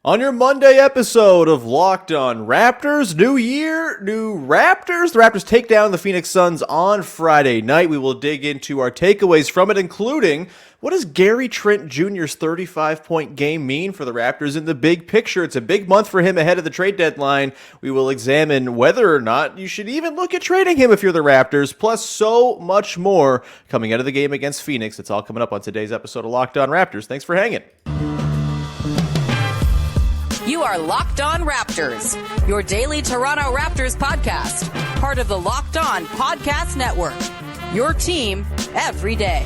On your Monday episode of Locked On Raptors, new year, new Raptors. The Raptors take down the Phoenix Suns on Friday night. We will dig into our takeaways from it, including what does Gary Trent Jr.'s 35-point game mean for the Raptors in the big picture? It's a big month for him ahead of the trade deadline. We will examine whether or not you should even look at trading him if you're the Raptors, plus so much more coming out of the game against Phoenix. It's all coming up on today's episode of Locked On Raptors. Thanks for hanging. You are Locked On Raptors, your daily Toronto Raptors podcast, part of the Locked On Podcast Network, your team every day.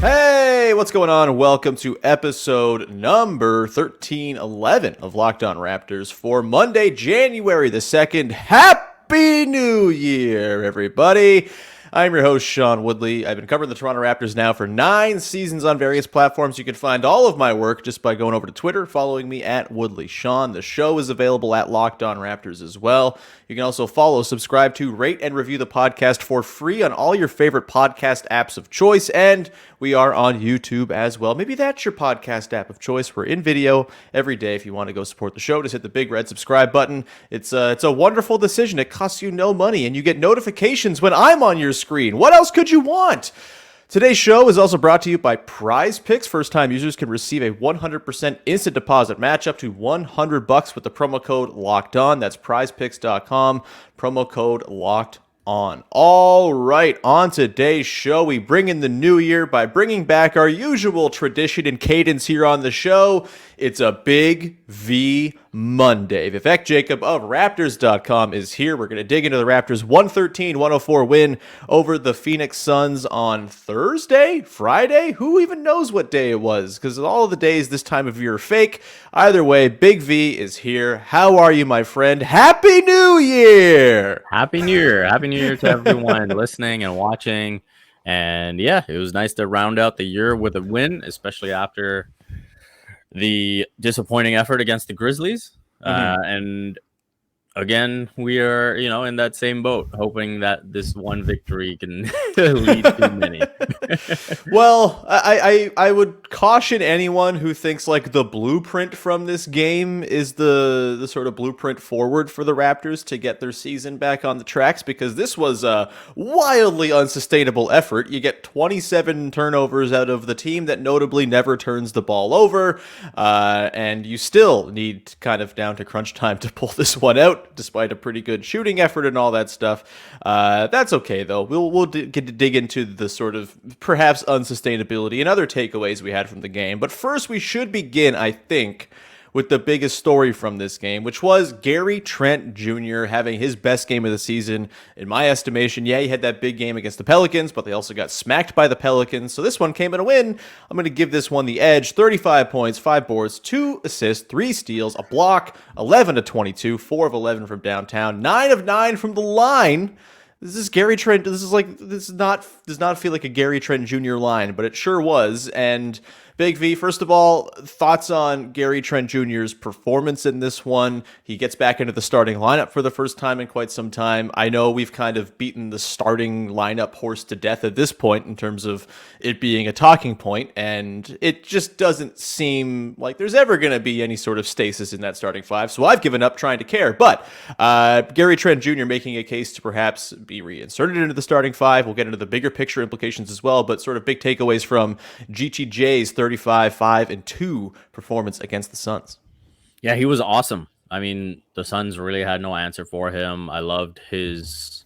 Hey, what's going on? Welcome to episode number 1311 of Locked On Raptors for Monday, January the 2nd. Happy New Year, everybody. I'm your host, Sean Woodley. I've been covering the Toronto Raptors now for 9 seasons on various platforms. You can find all of my work just by going over to Twitter, following me at Woodley Sean. The show is available at Locked On Raptors as well. You can also follow, subscribe to, rate, and review the podcast for free on all your favorite podcast apps of choice, and we are on YouTube as well. Maybe that's your podcast app of choice. We're in video every day. If you want to go support the show, just hit the big red subscribe button. It's a wonderful decision. It costs you no money, and you get notifications when I'm on your screen. What else could you want? Today's show is also brought to you by Prize Picks. First-time users can receive a 100% instant deposit match up to $100 with the promo code LOCKEDON. That's prizepicks.com, promo code LOCKEDON. All right, on today's show, we bring in the new year by bringing back our usual tradition and cadence here on the show. It's a Big V Monday. Vivek Jacob of Raptors.com is here. We're going to dig into the Raptors' 113-104 win over the Phoenix Suns on Thursday? Friday? Who even knows what day it was? Because all of the days this time of year are fake. Either way, Big V is here. How are you, my friend? Happy New Year! Happy New Year. Happy New Year to everyone listening and watching. And yeah, it was nice to round out the year with a win, especially after the disappointing effort against the Grizzlies. And again, we are, in that same boat, hoping that this one victory can lead to many. Well, I would caution anyone who thinks like the blueprint from this game is the sort of blueprint forward for the Raptors to get their season back on the tracks, because this was a wildly unsustainable effort. You get 27 turnovers out of the team that notably never turns the ball over, and you still need kind of down to crunch time to pull this one out, despite a pretty good shooting effort and all that stuff. That's okay, though. We'll get to dig into the sort of perhaps unsustainability and other takeaways we had from the game. But first, we should begin, I think, with the biggest story from this game, which was Gary Trent Jr. having his best game of the season, in my estimation. Yeah, he had that big game against the Pelicans, but they also got smacked by the Pelicans, so this one came in a win. I'm going to give this one the edge. 35 points, 5 boards, 2 assists, 3 steals, a block, 11 to 22, 4 of 11 from downtown, 9 of 9 from the line. This is Gary Trent. This does not feel like a Gary Trent Jr. line, but it sure was. And Big V, first of all, thoughts on Gary Trent Jr.'s performance in this one. He gets back into the starting lineup for the first time in quite some time. I know we've kind of beaten the starting lineup horse to death at this point in terms of it being a talking point, and it just doesn't seem like there's ever going to be any sort of stasis in that starting five, so I've given up trying to care. But Gary Trent Jr. making a case to perhaps be reinserted into the starting five. We'll get into the bigger picture implications as well, but sort of big takeaways from GTJ's 35, 5, and 2 performance against the Suns. Yeah, he was awesome. I mean, the Suns really had no answer for him. I loved his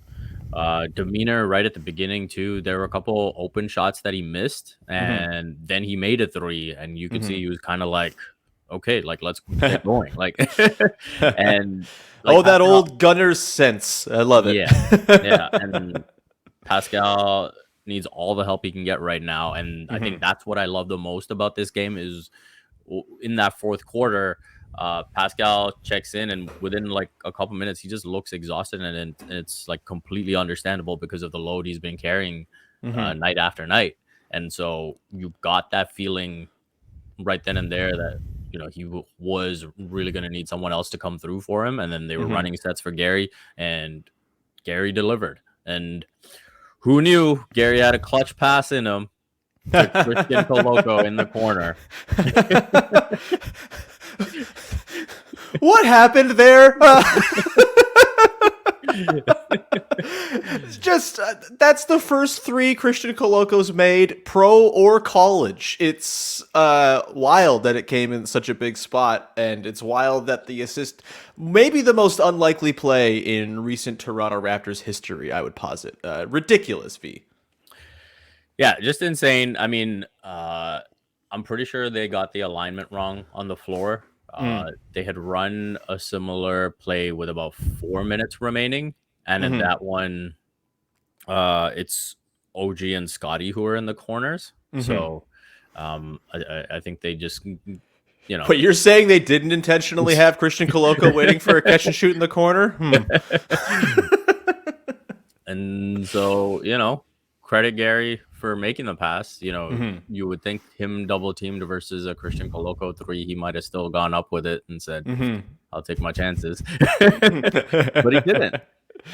demeanor right at the beginning, too. There were a couple open shots that he missed, and then he made a 3, and you could see he was kind of like, okay, like, let's get going. Like, and like, that old Gunner's sense. I love it. Yeah. And Pascal needs all the help he can get right now. And I think that's what I love the most about this game is in that fourth quarter, Pascal checks in, and within like a couple minutes, he just looks exhausted, and it's like completely understandable because of the load he's been carrying night after night. And so you got that feeling right then and there that, he was really going to need someone else to come through for him. And then they were running sets for Gary, and Gary delivered. And who knew Gary had a clutch pass in him to Christian Coloco in the corner. What happened there? It's just that's the first 3 Christian Coloco's made, pro or college. It's wild that it came in such a big spot, and it's wild that the assist, maybe the most unlikely play in recent Toronto Raptors history, I would posit. Ridiculous, V. Yeah, just insane. I mean, I'm pretty sure they got the alignment wrong on the floor. They had run a similar play with about 4 minutes remaining. And in that one, it's OG and Scottie who are in the corners. So I think they just, But you're saying they didn't intentionally have Christian Coloco waiting for a catch and shoot in the corner? And so, credit Gary for making the pass. You would think him double teamed versus a Christian Coloco 3, he might have still gone up with it and said, I'll take my chances. But he didn't.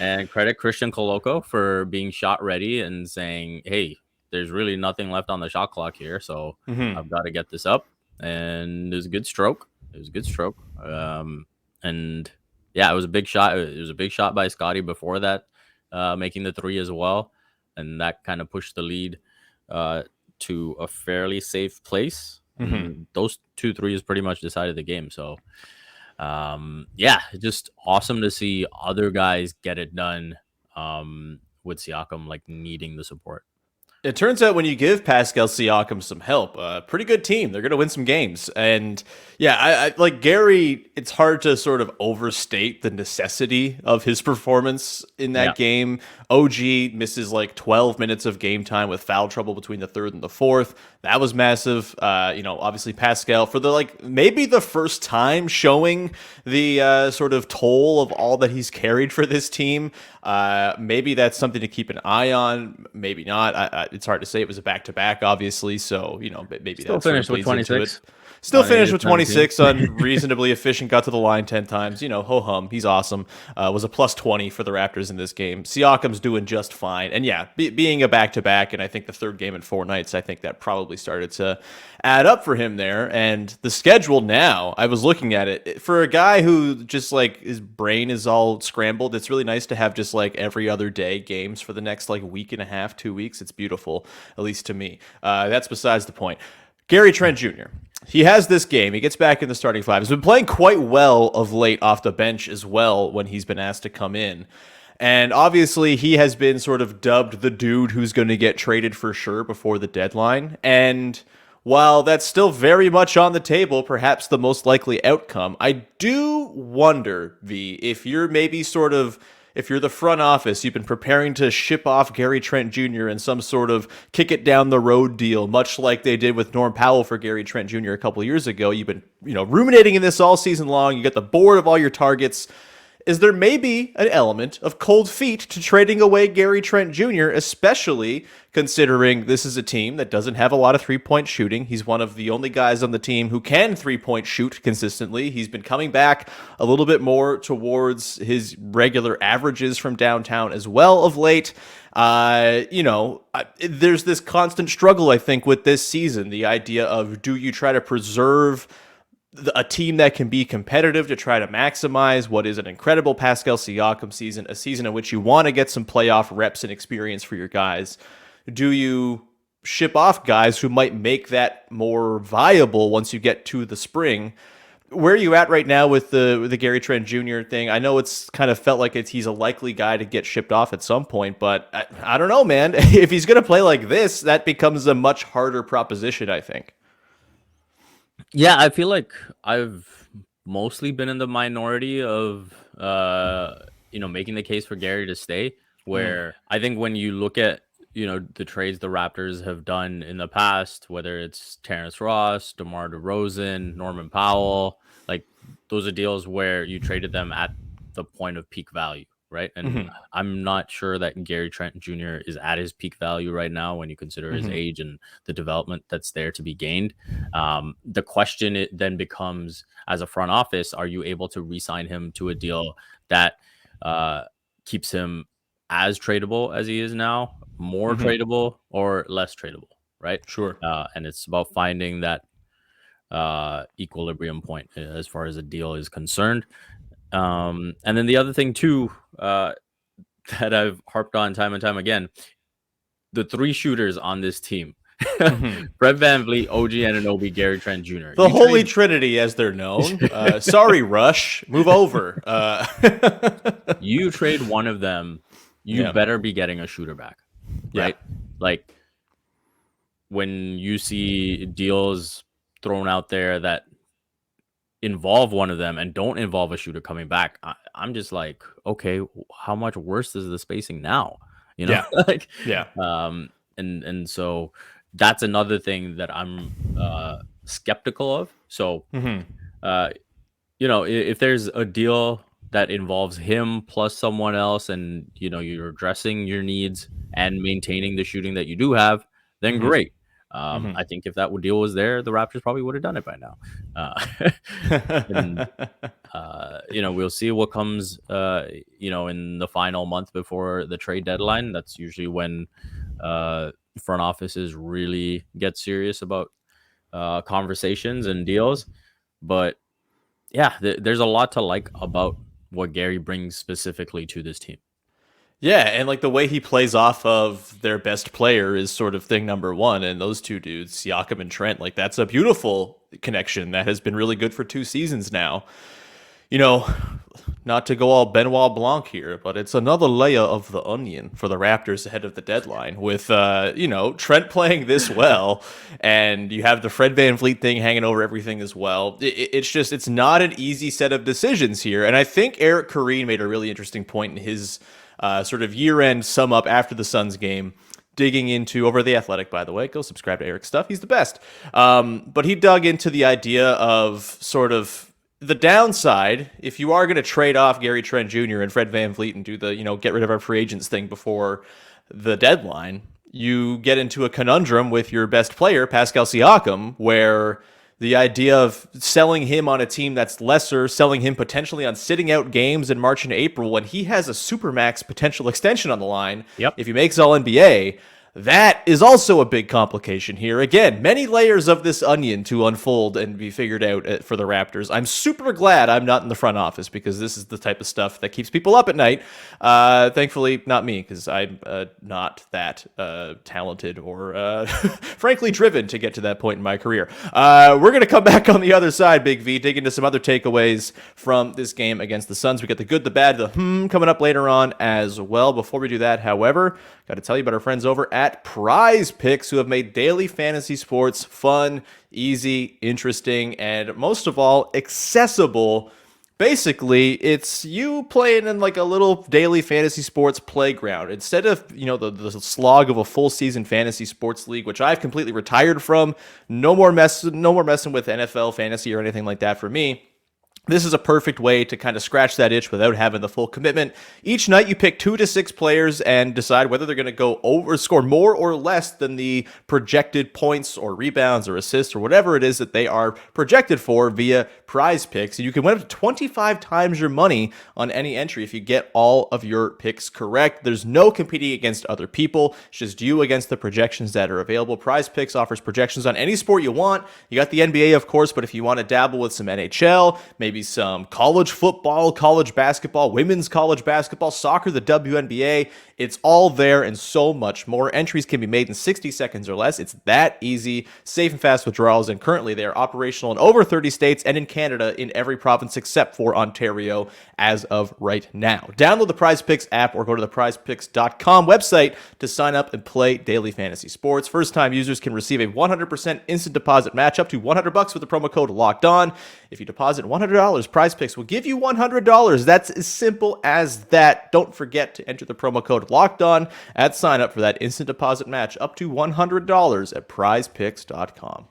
And credit Christian Coloco for being shot ready and saying, hey, there's really nothing left on the shot clock here, so I've got to get this up. And it was a good stroke. And yeah, it was a big shot. It was a big shot by Scottie before that, making the 3 as well. And that kind of pushed the lead to a fairly safe place. And those 2 threes pretty much decided the game. So yeah, just awesome to see other guys get it done with Siakam like needing the support. It turns out when you give Pascal Siakam some help, pretty good team. They're going to win some games. And yeah, I like Gary, it's hard to sort of overstate the necessity of his performance in that game. OG misses like 12 minutes of game time with foul trouble between the 3rd and the 4th. That was massive. Obviously Pascal for the maybe the first time showing the sort of toll of all that he's carried for this team. Maybe that's something to keep an eye on. Maybe not. It's hard to say. It was a back-to-back, obviously. So, maybe still finished with 26. Still finished with 26, unreasonably efficient, got to the line 10 times. Ho-hum, he's awesome. Was a plus 20 for the Raptors in this game. Siakam's doing just fine. And yeah, being a back-to-back, and I think the 3rd game in 4 nights, I think that probably started to add up for him there. And the schedule now, I was looking at it, for a guy who just his brain is all scrambled, it's really nice to have just every other day games for the next week and a half, 2 weeks. It's beautiful, at least to me. That's besides the point. Gary Trent Jr., he has this game. He gets back in the starting 5. He's been playing quite well of late off the bench as well when he's been asked to come in. And obviously, he has been sort of dubbed the dude who's going to get traded for sure before the deadline. And while that's still very much on the table, perhaps the most likely outcome, I do wonder, V, if you're maybe if you're the front office, you've been preparing to ship off Gary Trent Jr. in some sort of kick it down the road deal, much like they did with Norm Powell for Gary Trent Jr. a couple of years ago. You've been, ruminating in this all season long. You got the board of all your targets. Is there maybe an element of cold feet to trading away Gary Trent Jr., especially considering this is a team that doesn't have a lot of three-point shooting? He's one of the only guys on the team who can three-point shoot consistently. He's been coming back a little bit more towards his regular averages from downtown as well of late. There's this constant struggle, I think, with this season, the idea of, do you try to preserve a team that can be competitive to try to maximize what is an incredible Pascal Siakam season, a season in which you want to get some playoff reps and experience for your guys? Do you ship off guys who might make that more viable once you get to the spring? Where are you at right now with the Gary Trent Jr. thing? I know it's kind of felt like he's a likely guy to get shipped off at some point, but I don't know, man. If he's going to play like this, that becomes a much harder proposition, I think. Yeah, I feel like I've mostly been in the minority of, making the case for Gary to stay, where I think when you look at, the trades the Raptors have done in the past, whether it's Terrence Ross, DeMar DeRozan, Norman Powell, those are deals where you traded them at the point of peak value, right? And I'm not sure that Gary Trent Jr. is at his peak value right now when you consider his age and the development that's there to be gained. The question it then becomes, as a front office, are you able to re-sign him to a deal that keeps him as tradable as he is now, more tradable, or less tradable? right? Sure. And it's about finding that equilibrium point as far as a deal is concerned. And then the other thing too that I've harped on time and time again, the 3 shooters on this team. Fred VanVleet, OG Anunoby, Gary Trent Jr. The Holy Trinity, as they're known. Sorry, Rush. Move over. You trade one of them, you better be getting a shooter back, right? Like, when you see deals thrown out there that involve one of them and don't involve a shooter coming back, I'm just like, okay, how much worse is the spacing now? You know, and so that's another thing that I'm skeptical of. So, if there's a deal that involves him plus someone else, and you're addressing your needs and maintaining the shooting that you do have, then great. I think if that deal was there, the Raptors probably would have done it by now. We'll see what comes, in the final month before the trade deadline. That's usually when front offices really get serious about conversations and deals. But yeah, there's a lot to like about what Gary brings specifically to this team. Yeah, and like the way he plays off of their best player is sort of thing number one. And those two dudes, Siakam and Trent, like that's a beautiful connection that has been really good for 2 seasons now. Not to go all Benoit Blanc here, but it's another layer of the onion for the Raptors ahead of the deadline with, Trent playing this well, and you have the Fred VanVleet thing hanging over everything as well. It's not an easy set of decisions here. And I think Eric Koreen made a really interesting point in his sort of year-end sum up after the Suns game, digging into, over The Athletic, by the way. Go subscribe to Eric's stuff. He's the best. But he dug into the idea of sort of the downside, if you are going to trade off Gary Trent Jr. and Fred VanVleet and do the, get rid of our free agents thing before the deadline, you get into a conundrum with your best player, Pascal Siakam, where the idea of selling him on a team that's lesser, selling him potentially on sitting out games in March and April when he has a supermax potential extension on the line, if he makes All-NBA, that is also a big complication here. Again, many layers of this onion to unfold and be figured out for the Raptors. I'm super glad I'm not in the front office because this is the type of stuff that keeps people up at night. Thankfully, not me, because I'm not that talented or frankly driven to get to that point in my career. We're going to come back on the other side, Big V, dig into some other takeaways from this game against the Suns. We got the good, the bad, the coming up later on as well. Before we do that, however, got to tell you about our friends over at Prize Picks, who have made daily fantasy sports fun, easy, interesting, and most of all, accessible. Basically, it's you playing in like a little daily fantasy sports playground. Instead of, the slog of a full season fantasy sports league, which I've completely retired from, no more messing with NFL fantasy or anything like that for me. This is a perfect way to kind of scratch that itch without having the full commitment. Each night you pick 2 to 6 players and decide whether they're going to go over, score more or less than the projected points or rebounds or assists or whatever it is that they are projected for via Prize Picks. And you can win up to 25 times your money on any entry if you get all of your picks correct. There's no competing against other people. It's just you against the projections that are available. Prize Picks offers projections on any sport you want. You got the NBA, of course, but if you want to dabble with some NHL, maybe some college football, college basketball, women's college basketball, soccer, the WNBA, it's all there and so much more. Entries can be made in 60 seconds or less. It's that easy, safe and fast withdrawals, and currently they are operational in over 30 states and in Canada in every province except for Ontario as of right now. Download the Prize Picks app or go to the prizepicks.com website to sign up and play daily fantasy sports. First-time users can receive a 100% instant deposit match up to $100 with the promo code LOCKEDON. If you deposit $100, Prize Picks will give you $100. That's as simple as that. Don't forget to enter the promo code LOCKEDON at sign up for that instant deposit match up to $100 at prizepicks.com.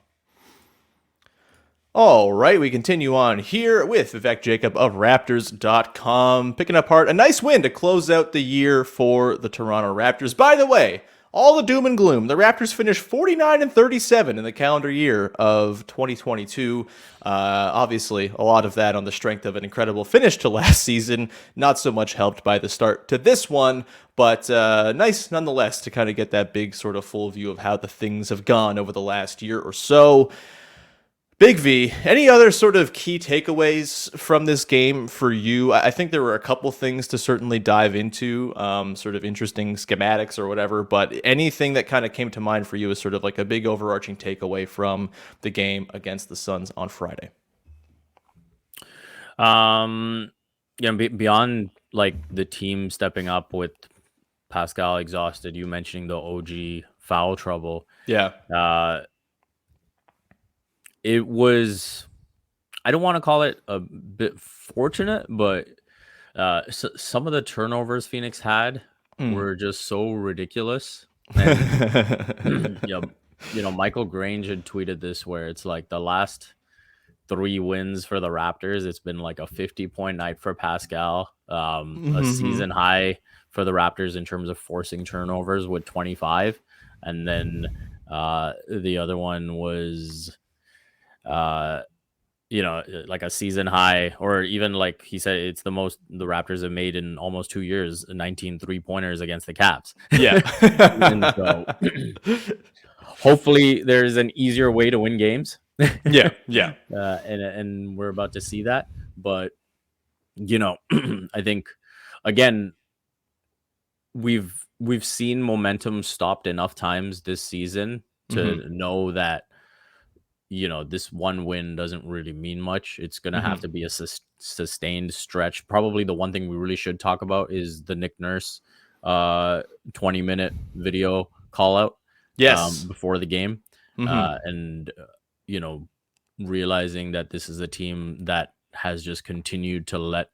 All right, we continue on here with Vivek Jacob of Raptors.com, picking apart a nice win to close out the year for the Toronto Raptors. By the way, all the doom and gloom. The Raptors finished 49-37 in the calendar year of 2022. Obviously, a lot of that on the strength of an incredible finish to last season. Not so much helped by the start to this one, but nice nonetheless to kind of get that big sort of full view of how the things have gone over the last year or so. Big V, any other sort of key takeaways from this game for you? I think there were a couple things to certainly dive into, sort of interesting schematics or whatever, but anything that kind of came to mind for you as sort of like a big overarching takeaway from the game against the Suns on Friday? Beyond like the team stepping up with Pascal exhausted, you mentioning the OG foul trouble. Yeah. It was, I don't want to call it a bit fortunate, but some of the turnovers Phoenix had were just so ridiculous. And, Michael Grange had tweeted this where it's like the last 3 wins for the Raptors, it's been like a 50-point night for Pascal, a season high for the Raptors in terms of forcing turnovers with 25. And then the other one was like a season high, or even like he said, it's the most the Raptors have made in almost 2 years, 19 3-pointers against the Caps. Yeah. And so hopefully there's an easier way to win games. Yeah. And we're about to see that. But, I think, again, we've seen momentum stopped enough times this season to know that, this one win doesn't really mean much. It's going to have to be a sustained stretch. Probably the one thing we really should talk about is the Nick Nurse 20-minute video call out before the game. And realizing that this is a team that has just continued to let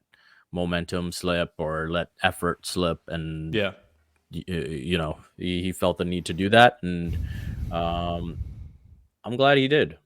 momentum slip or let effort slip. And, he felt the need to do that. And I'm glad he did.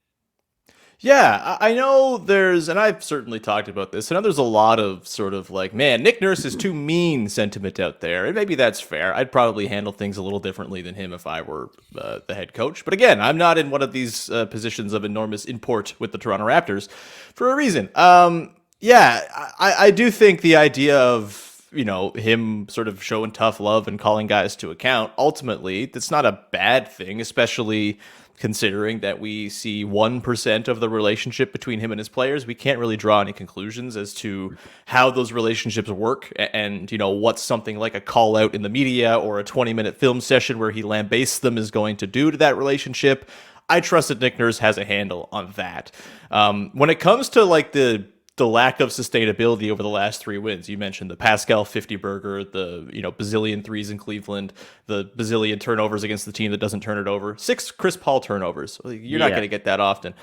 Yeah, I know and I've certainly talked about this, I know there's a lot of sort of like, man, Nick Nurse is too mean sentiment out there, and maybe that's fair. I'd probably handle things a little differently than him if I were the head coach. But again, I'm not in one of these positions of enormous import with the Toronto Raptors for a reason. I do think the idea of, him sort of showing tough love and calling guys to account, ultimately, that's not a bad thing, especially considering that we see 1% of the relationship between him and his players. We can't really draw any conclusions as to how those relationships work and, what something like a call out in the media or a 20-minute film session where he lambastes them is going to do to that relationship. I trust that Nick Nurse has a handle on that. When it comes to like the lack of sustainability over the last 3 wins. You mentioned the Pascal 50 burger, the bazillion threes in Cleveland, the bazillion turnovers against the team that doesn't turn it over, 6 Chris Paul turnovers. You're not going to get that often.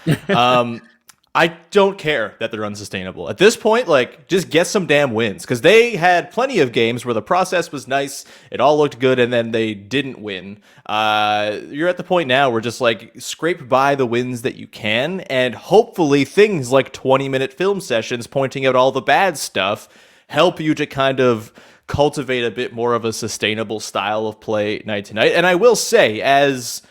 I don't care that they're unsustainable. At this point, like, just get some damn wins, because they had plenty of games where the process was nice, it all looked good, and then they didn't win. You're at the point now where just, like, scrape by the wins that you can, and hopefully things like 20-minute film sessions pointing out all the bad stuff help you to kind of cultivate a bit more of a sustainable style of play night to night. And I will say, as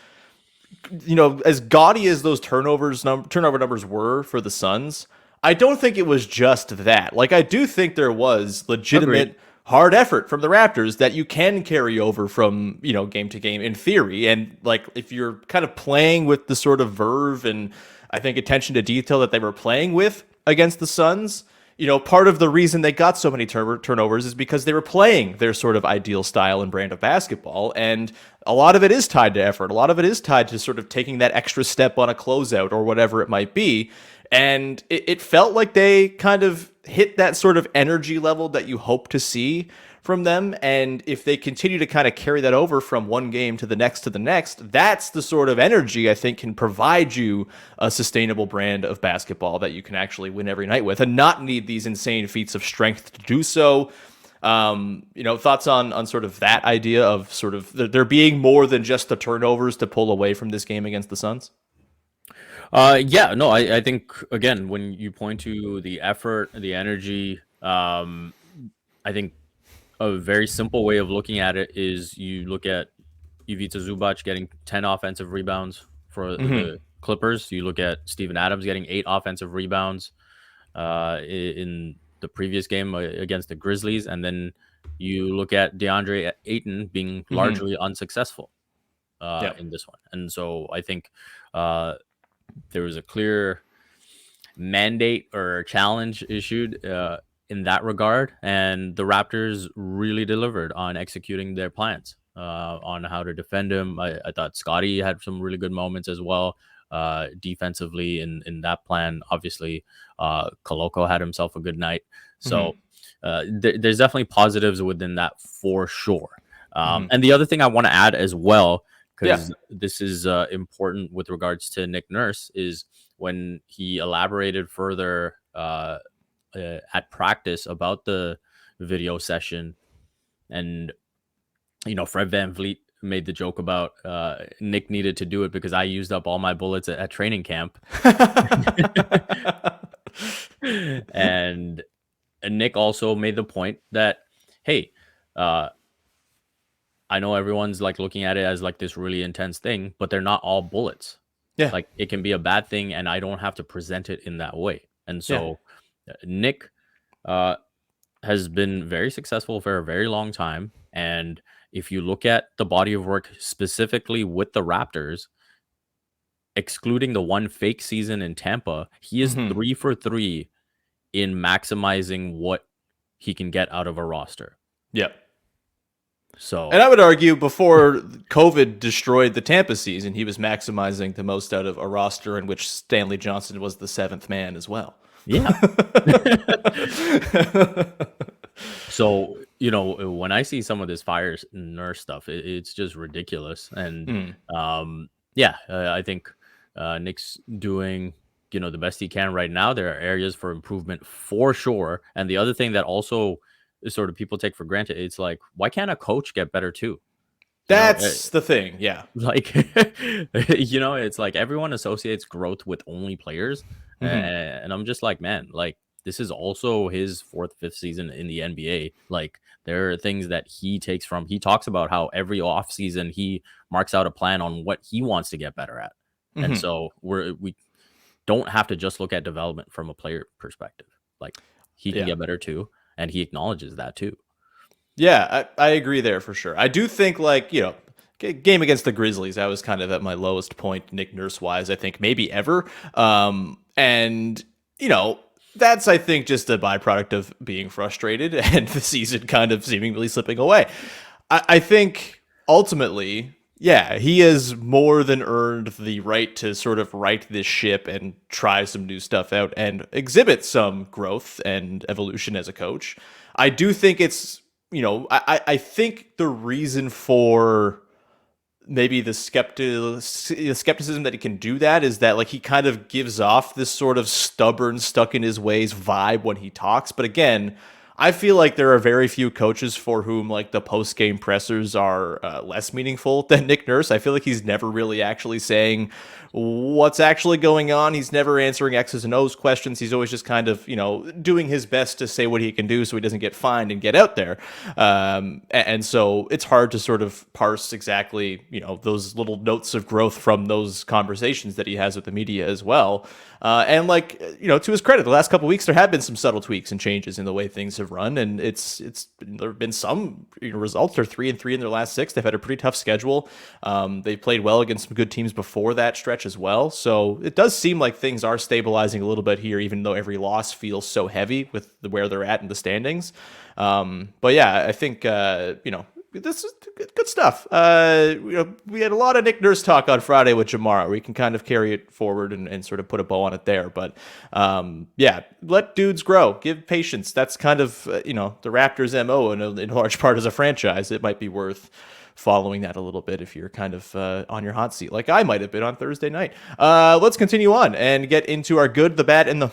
gaudy as those turnover numbers were for the Suns, I don't think it was just that. Like, I do think there was legitimate hard effort from the Raptors that you can carry over from, game to game in theory. And like, if you're kind of playing with the sort of verve and I think attention to detail that they were playing with against the Suns, part of the reason they got so many turnovers is because they were playing their sort of ideal style and brand of basketball. And a lot of it is tied to effort. A lot of it is tied to sort of taking that extra step on a closeout or whatever it might be. And it felt like they kind of hit that sort of energy level that you hope to see from them. And if they continue to kind of carry that over from one game to the next, that's the sort of energy I think can provide you a sustainable brand of basketball that you can actually win every night with and not need these insane feats of strength to do so. Thoughts on sort of that idea of sort of there being more than just the turnovers to pull away from this game against the Suns? I think, again, when you point to the effort, the energy, I think a very simple way of looking at it is you look at Ivica Zubac getting 10 offensive rebounds for the Clippers. You look at Steven Adams getting 8 offensive rebounds in the previous game against the Grizzlies. And then you look at DeAndre Ayton being largely unsuccessful in this one. And so I think there was a clear mandate or challenge issued in that regard. And the Raptors really delivered on executing their plans on how to defend him. I thought Scottie had some really good moments as well. Defensively in that plan, obviously, Koloko had himself a good night. So there's definitely positives within that for sure. And the other thing I want to add as well, because this is important with regards to Nick Nurse, is when he elaborated further at practice about the video session. And, Fred VanVleet made the joke about Nick needed to do it because I used up all my bullets at training camp. and Nick also made the point that, hey, I know everyone's like looking at it as like this really intense thing, but they're not all bullets. Yeah. Like it can be a bad thing and I don't have to present it in that way. And so Nick has been very successful for a very long time. And if you look at the body of work specifically with the Raptors, excluding the one fake season in Tampa, he is 3 for 3 in maximizing what he can get out of a roster. Yep. So, and I would argue before COVID destroyed the Tampa season, he was maximizing the most out of a roster in which Stanley Johnson was the 7th man as well. Yeah. So, when I see some of this Fire Nurse stuff, it's just ridiculous. And I think Nick's doing, the best he can right now. There are areas for improvement for sure. And the other thing that also sort of people take for granted, it's like, why can't a coach get better too? That's the thing. Yeah. Like, it's like everyone associates growth with only players. And I'm just like, man, like this is also his 4th, 5th season in the NBA. Like there are things that he takes from, he talks about how every off season he marks out a plan on what he wants to get better at. And so we don't have to just look at development from a player perspective. Like he can get better too. And he acknowledges that too. Yeah, I agree there for sure. I do think game against the Grizzlies, I was kind of at my lowest point, Nick Nurse wise, I think maybe ever. And that's, I think, just a byproduct of being frustrated and the season kind of seemingly slipping away. I think ultimately, he has more than earned the right to sort of right this ship and try some new stuff out and exhibit some growth and evolution as a coach. I do think it's, I think the reason for maybe the skepticism that he can do that is that like he kind of gives off this sort of stubborn, stuck in his ways vibe when he talks. But again, I feel like there are very few coaches for whom like the post-game pressers are less meaningful than Nick Nurse. I feel like he's never really actually saying what's actually going on. He's never answering X's and O's questions. He's always just kind of, doing his best to say what he can do so he doesn't get fined and get out there. And so it's hard to sort of parse exactly, those little notes of growth from those conversations that he has with the media as well. And to his credit, the last couple of weeks, there have been some subtle tweaks and changes in the way things have run. And there have been some results. They're 3-3 in their last 6. They've had a pretty tough schedule. They played well against some good teams before that stretch as well. So it does seem like things are stabilizing a little bit here, even though every loss feels so heavy with where they're at in the standings. But yeah, I think, this is good stuff. We had a lot of Nick Nurse talk on Friday with Jamara. We can kind of carry it forward and sort of put a bow on it there. But let dudes grow. Give patience. That's kind of, the Raptors' MO in large part as a franchise. It might be worth following that a little bit if you're kind of on your hot seat, like I might have been on Thursday night. Let's continue on and get into our good, the bad, and the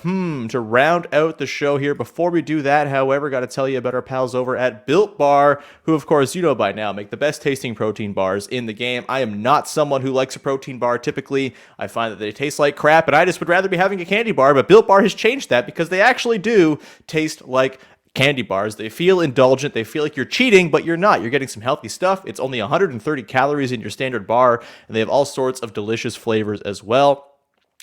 to round out the show here. Before we do that, however, got to tell you about our pals over at Built Bar, who, of course, by now, make the best tasting protein bars in the game. I am not someone who likes a protein bar typically. I find that they taste like crap, and I just would rather be having a candy bar, but Built Bar has changed that because they actually do taste like candy bars. They feel indulgent. They feel like you're cheating, but you're not. You're getting some healthy stuff. It's only 130 calories in your standard bar, and they have all sorts of delicious flavors as well.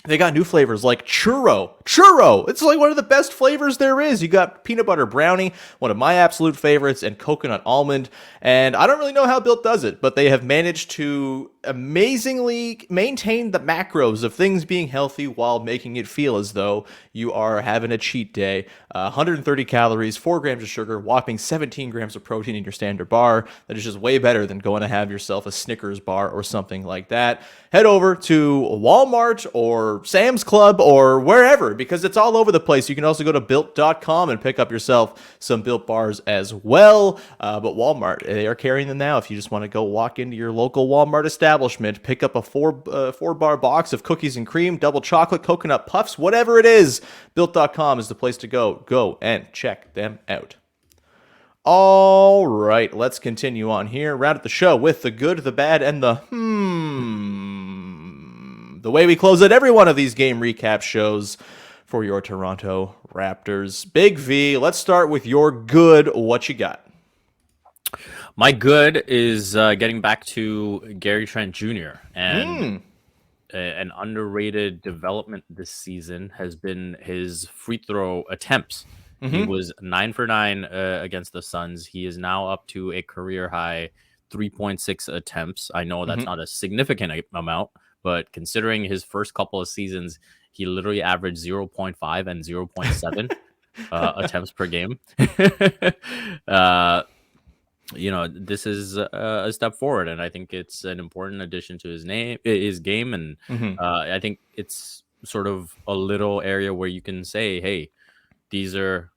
They got new flavors like churro. Churro! It's like one of the best flavors there is. You got peanut butter brownie, one of my absolute favorites, and coconut almond. And I don't really know how Built does it, but they have managed to amazingly maintain the macros of things being healthy while making it feel as though you are having a cheat day. 130 calories, 4 grams of sugar, whopping 17 grams of protein in your standard bar. That is just way better than going to have yourself a Snickers bar or something like that. Head over to Walmart or Sam's Club or wherever, because it's all over the place. You can also go to Built.com and pick up yourself some Built bars as well. But Walmart, they are carrying them now. If you just want to go walk into your local Walmart establishment, pick up a four bar box of cookies and cream, double chocolate, coconut puffs, whatever it is, Built.com is the place to go. Go and check them out. All right, let's continue on here. Round out the show with the good, the bad, and the the way we close out every one of these game recap shows for your Toronto Raptors. Big V, let's start with your good. What you got? My good is getting back to Gary Trent Jr. and an underrated development this season has been his free throw attempts. He was 9 for 9 against the Suns. He is now up to a career high 3.6 attempts. I know that's not a significant amount, but considering his first couple of seasons, he literally averaged 0.5 and 0.7 attempts per game. This is a step forward, and I think it's an important addition to his game, and I think it's sort of a little area where you can say, hey, these are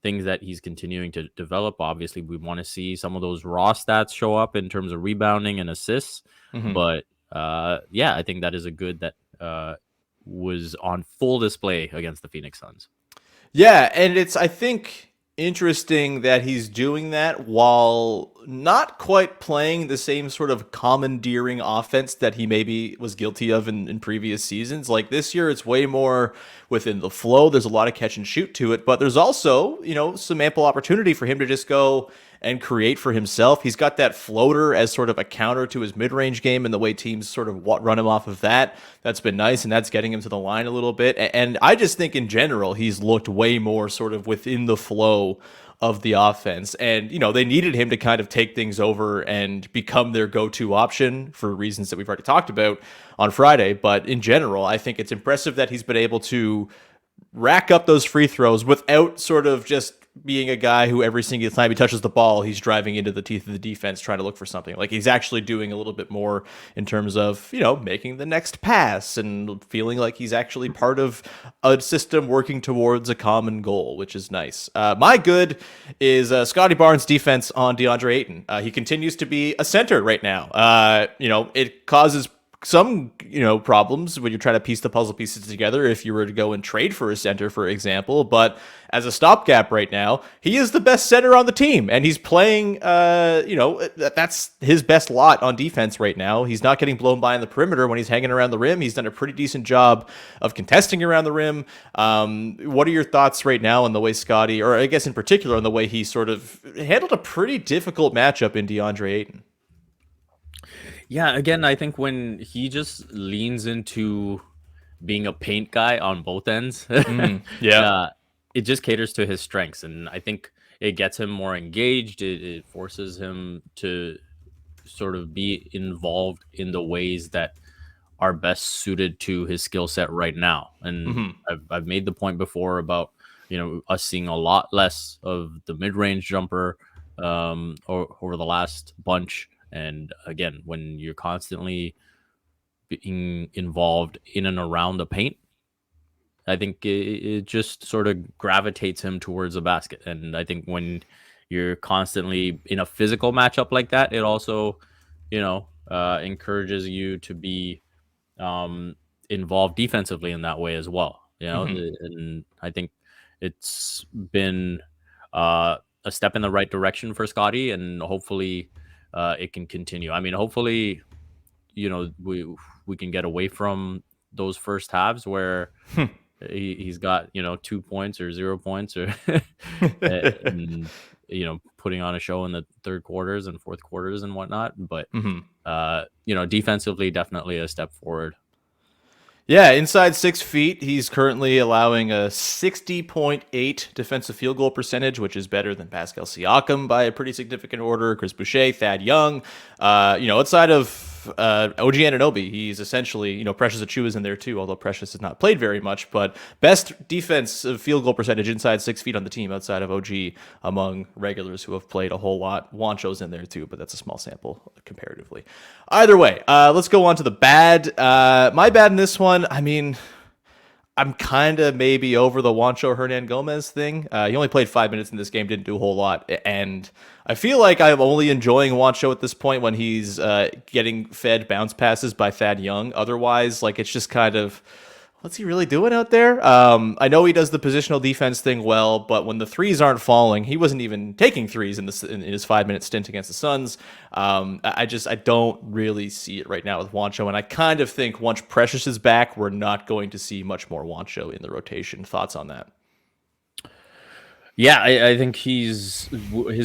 things that he's continuing to develop. Obviously, we want to see some of those raw stats show up in terms of rebounding and assists, but I think that is a good that was on full display against the Phoenix Suns. Yeah, and it's, I think, interesting that he's doing that while not quite playing the same sort of commandeering offense that he maybe was guilty of in previous seasons. Like this year, it's way more within the flow. There's a lot of catch and shoot to it, but there's also, some ample opportunity for him to just go and create for himself. He's got that floater as sort of a counter to his mid-range game and the way teams sort of run him off of that. That's been nice, and that's getting him to the line a little bit. And I just think in general, he's looked way more sort of within the flow of the offense. And, they needed him to kind of take things over and become their go-to option for reasons that we've already talked about on Friday. But in general, I think it's impressive that he's been able to rack up those free throws without sort of just being a guy who every single time he touches the ball, he's driving into the teeth of the defense trying to look for something. Like he's actually doing a little bit more in terms of, making the next pass and feeling like he's actually part of a system working towards a common goal, which is nice. My good is Scottie Barnes' defense on Deandre Ayton. He continues to be a center right now. It causes some, problems when you're trying to piece the puzzle pieces together if you were to go and trade for a center, for example. But as a stopgap right now, he is the best center on the team, and he's playing, that's his best lot on defense right now. He's not getting blown by on the perimeter when he's hanging around the rim. He's done a pretty decent job of contesting around the rim. What are your thoughts right now on the way Scottie, or I guess in particular on the way he sort of handled a pretty difficult matchup in Deandre Ayton? Yeah, again, I think when he just leans into being a paint guy on both ends, it just caters to his strengths. And I think it gets him more engaged. It forces him to sort of be involved in the ways that are best suited to his skill set right now. And I've made the point before about, us seeing a lot less of the mid-range jumper over the last bunch. And again, when you're constantly being involved in and around the paint, I think it just sort of gravitates him towards the basket. And I think when you're constantly in a physical matchup like that, it also, encourages you to be involved defensively in that way as well. And I think it's been a step in the right direction for Scottie, and hopefully it can continue. I mean, hopefully, we can get away from those first halves where he's got 2 points or 0 points or and, putting on a show in the third quarters and fourth quarters and whatnot. But defensively, definitely a step forward. Yeah, inside 6 feet, he's currently allowing a 60.8 defensive field goal percentage, which is better than Pascal Siakam by a pretty significant order. Chris Boucher, Thad Young, outside of OG Anunoby, he's essentially, Precious Achiuwa's in there too, although Precious has not played very much, but best defensive field goal percentage inside 6 feet on the team outside of OG among regulars who have played a whole lot. Juancho's in there too, but that's a small sample comparatively. Either way, let's go on to the bad. My bad in this one, I'm kind of maybe over the Juancho Hernangomez thing. He only played 5 minutes in this game, didn't do a whole lot. And I feel like I'm only enjoying Juancho at this point when he's getting fed bounce passes by Thad Young. Otherwise, it's just kind of, what's he really doing out there? I know he does the positional defense thing well, but when the threes aren't falling, he wasn't even taking threes in his 5-minute stint against the Suns. I don't really see it right now with Juancho, and I kind of think once Precious is back, we're not going to see much more Juancho in the rotation. Thoughts on that? Yeah, I think his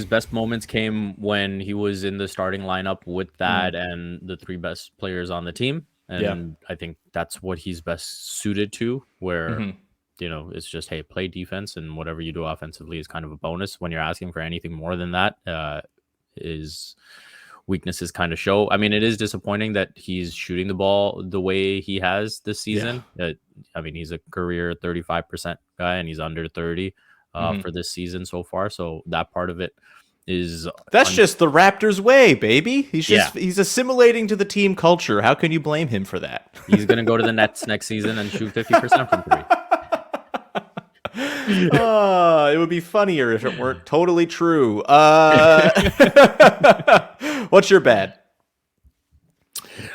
best moments came when he was in the starting lineup with Thad and the three best players on the team. And I think that's what he's best suited to, where, it's just, hey, play defense and whatever you do offensively is kind of a bonus. When you're asking for anything more than that, his weaknesses kind of show. It is disappointing that he's shooting the ball the way he has this season. Yeah. He's a career 35% guy and he's under 30 for this season so far. So that part of it is just the Raptors way, baby. He's assimilating to the team culture. How can you blame him for that? He's gonna go to the Nets next season and shoot 50% from three. It would be funnier if it weren't totally true. What's your bad?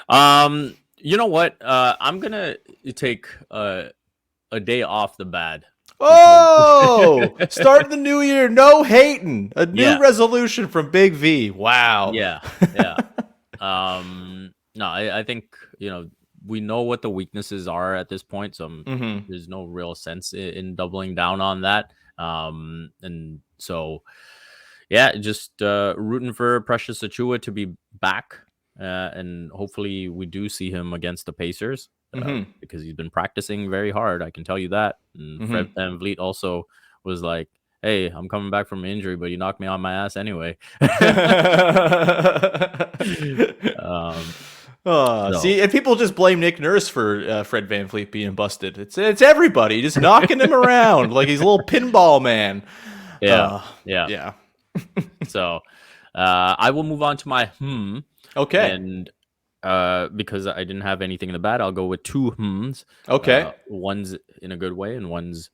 You know what? I'm gonna take a day off the bad. Oh, start the new year, no hating. A new resolution from Big V. Wow. Yeah. No, I think, we know what the weaknesses are at this point. So there's no real sense in doubling down on that. And so, just rooting for Precious Achiuwa to be back. And hopefully we do see him against the Pacers. Because he's been practicing very hard, I can tell you that. And Fred VanVleet also was like, hey, I'm coming back from injury, but you knocked me on my ass anyway. See, and people just blame Nick Nurse for Fred VanVleet being busted. It's everybody just knocking him around like he's a little pinball man. Yeah. So I will move on to my Okay. And because I didn't have anything in the bad, I'll go with two hmms. Okay. One's in a good way and one's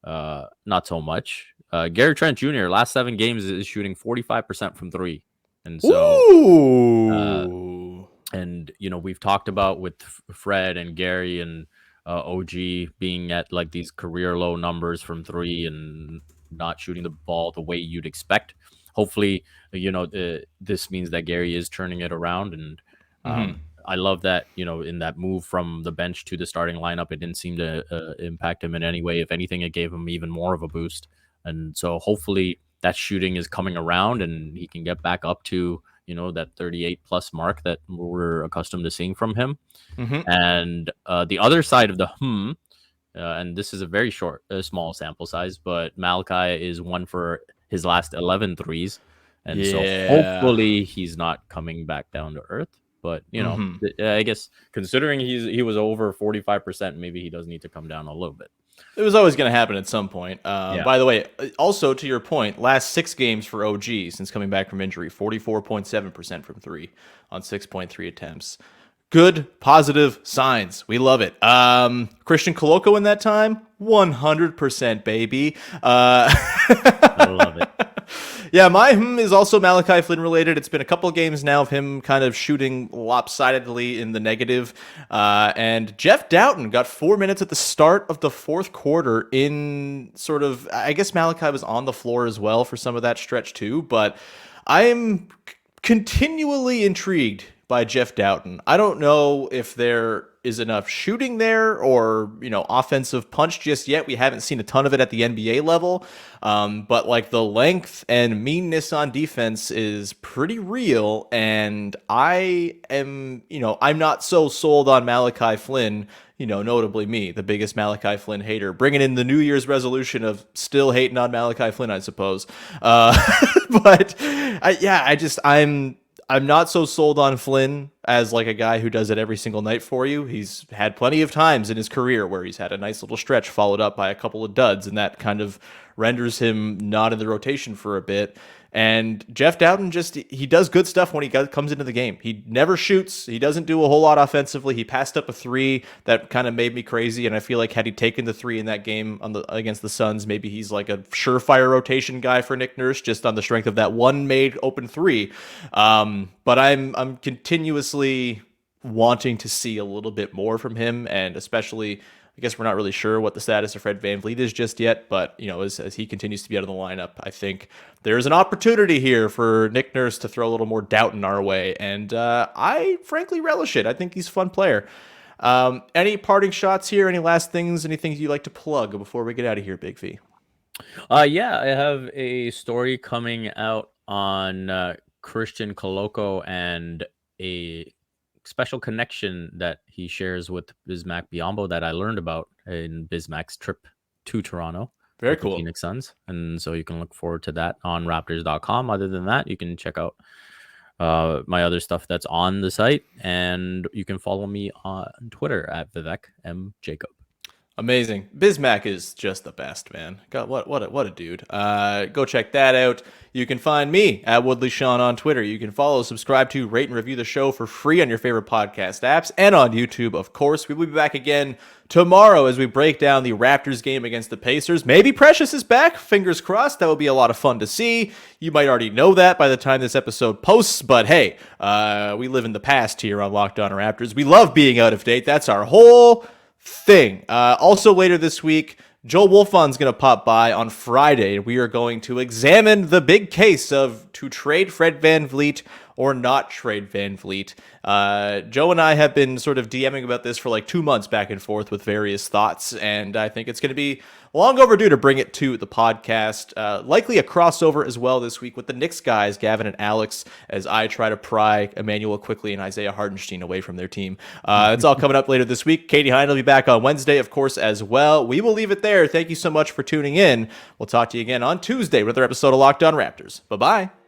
not so much. Gary Trent Jr. last 7 games is shooting 45% from three. And so and we've talked about with Fred and Gary and OG being at like these career low numbers from three and not shooting the ball the way you'd expect. Hopefully, this means that Gary is turning it around. And I love that, in that move from the bench to the starting lineup, it didn't seem to impact him in any way. If anything, it gave him even more of a boost. And so hopefully that shooting is coming around and he can get back up to, that 38 plus mark that we're accustomed to seeing from him. And the other side of the and this is a very small sample size, but Malachi is 1 for his last 11 threes. And so hopefully he's not coming back down to earth. But, I guess considering he was over 45%, maybe he does need to come down a little bit. It was always going to happen at some point. By the way, also to your point, last 6 games for OG since coming back from injury, 44.7% from three on 6.3 attempts. Good, positive signs. We love it. Christian Koloko in that time, 100%, baby. I love it. Yeah, my is also Malachi Flynn related. It's been a couple of games now of him kind of shooting lopsidedly in the negative. And Jeff Dowtin got 4 minutes at the start of the fourth quarter in sort of, I guess Malachi was on the floor as well for some of that stretch too. But I am continually intrigued by Jeff Dowtin. I don't know if there is enough shooting there or, offensive punch just yet. We haven't seen a ton of it at the NBA level. But like the length and meanness on defense is pretty real. And I am, I'm not so sold on Malachi Flynn, notably me, the biggest Malachi Flynn hater, bringing in the New Year's resolution of still hating on Malachi Flynn, I suppose. But I'm not so sold on Flynn as like a guy who does it every single night for you. He's had plenty of times in his career where he's had a nice little stretch followed up by a couple of duds, and that kind of renders him not in the rotation for a bit. And Jeff Dowtin he does good stuff when he comes into the game. He never shoots. He doesn't do a whole lot offensively. He passed up a 3 that kind of made me crazy. And I feel like had he taken the 3 in that game against the Suns, maybe he's like a surefire rotation guy for Nick Nurse just on the strength of that one made open 3. But I'm continuously wanting to see a little bit more from him, and especially, I guess we're not really sure what the status of Fred VanVleet is just yet, but as he continues to be out of the lineup, I think there's an opportunity here for Nick Nurse to throw a little more doubt in our way, and I frankly relish it. I think he's a fun player. Any parting shots here? Any last things? Anything you'd like to plug before we get out of here, Big V? Yeah, I have a story coming out on Christian Coloco and a special connection that he shares with Bismack Biyombo that I learned about in Bismack's trip to Toronto. Very cool. Phoenix Suns. And so you can look forward to that on Raptors.com. Other than that, you can check out my other stuff that's on the site, and you can follow me on Twitter at Vivek M. Jacob. Amazing. Bismack is just the best, man. God, what a dude. Go check that out. You can find me at Woodley Sean on Twitter. You can follow, subscribe to, rate, and review the show for free on your favorite podcast apps and on YouTube, of course. We will be back again tomorrow as we break down the Raptors game against the Pacers. Maybe Precious is back. Fingers crossed. That would be a lot of fun to see. You might already know that by the time this episode posts, but hey, we live in the past here on Locked On Raptors. We love being out of date. That's our whole thing. Also later this week, Joel Wolfon's going to pop by on Friday. We are going to examine the big case of to trade Fred VanVleet or not trade VanVleet. Joe and I have been sort of DMing about this for like 2 months back and forth with various thoughts, and I think it's going to be long overdue to bring it to the podcast. Likely a crossover as well this week with the Knicks guys, Gavin and Alex, as I try to pry Emmanuel Quickly and Isaiah Hartenstein away from their team. It's all coming up later this week. Katie Hine will be back on Wednesday, of course, as well. We will leave it there. Thank you so much for tuning in. We'll talk to you again on Tuesday with another episode of Locked On Raptors. Bye-bye.